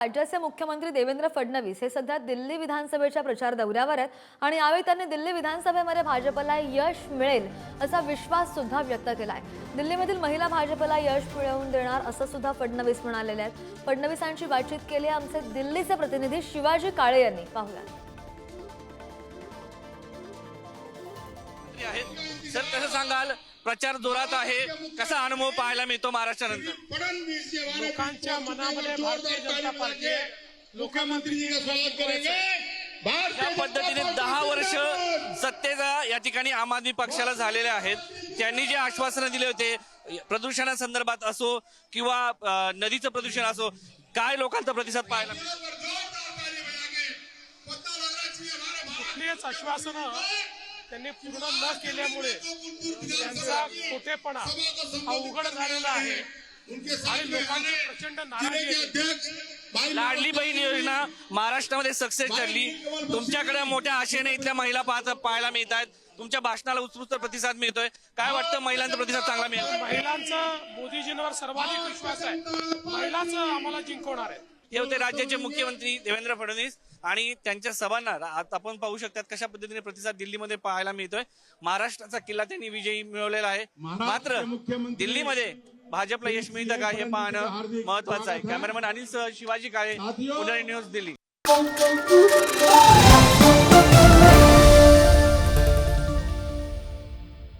राज्याचे मुख्यमंत्री देवेंद्र फडणवीस हे सध्या दिल्ली विधानसभेच्या प्रचार दौऱ्यावर आहेत आणि यावेळी त्यांनी दिल्ली विधानसभेमध्ये भाजपला यश मिळेल असा विश्वास सुद्धा व्यक्त केलाय। दिल्लीमधील महिला भाजपला यश मिळवून देणार असं सुद्धा फडणवीस म्हणालेले आहेत। फडणवीसांची बातचीत केली आमचे दिल्लीचे प्रतिनिधी शिवाजी काळे यांनी। पाहूया। सर कसं सांगाल, प्रचार जोरात आहे, कसा अनुभव पाहायला मिळतो महाराष्ट्रानंतर? लोकांच्या मनामध्ये भारतीय जनता पार्टी मुख्यमंत्री का स्वागत करेंगे। ज्या पद्धतीने 10 वर्ष सत्तेचा या ठिकाणी आम आदमी पक्षाला झालेले आहेत, त्यांनी जे आश्वासनं दिले होते प्रदूषणासंदर्भात असो किंवा नदीचं प्रदूषण असो, काय लोकांचा प्रतिसाद पाहायला मिळतो? कुठलीच आश्वासनं त्यांनी पूर्ण न केल्यामुळे त्यांचा खोटेपणा हा उघड झालेला आहे आणि लोकांची प्रचंड नाराजी आहे। लाडली बहीण योजना महाराष्ट्रामध्ये सक्सेस ठरली। तुमच्याकडे मोठ्या आशेने इथल्या महिला पाहायला मिळत आहेत, तुमच्या भाषणाला उत्स्फूर्त प्रतिसाद मिळतोय, काय वाटतं महिलांचा प्रतिसाद चांगला मिळेल? महिलांचा मोदीजींवर सर्वाधिक विश्वास आहे, महिलांचं आम्हाला जिंकवणार आहे। हे होते राज्याचे मुख्यमंत्री देवेंद्र फडणवीस आणि त्यांच्या सभांना आपण पाहू शकतात कशा पद्धतीने प्रतिसाद दिल्लीमध्ये पाहायला मिळतोय। महाराष्ट्राचा किल्ला त्यांनी विजयी मिळवलेला आहे, मात्र दिल्लीमध्ये भाजपला यश मिळतं का हे पाहणं महत्वाचं आहे। कॅमेरामॅन अनिल सह शिवाजी काळे, पुणे न्यूज, दिल्ली।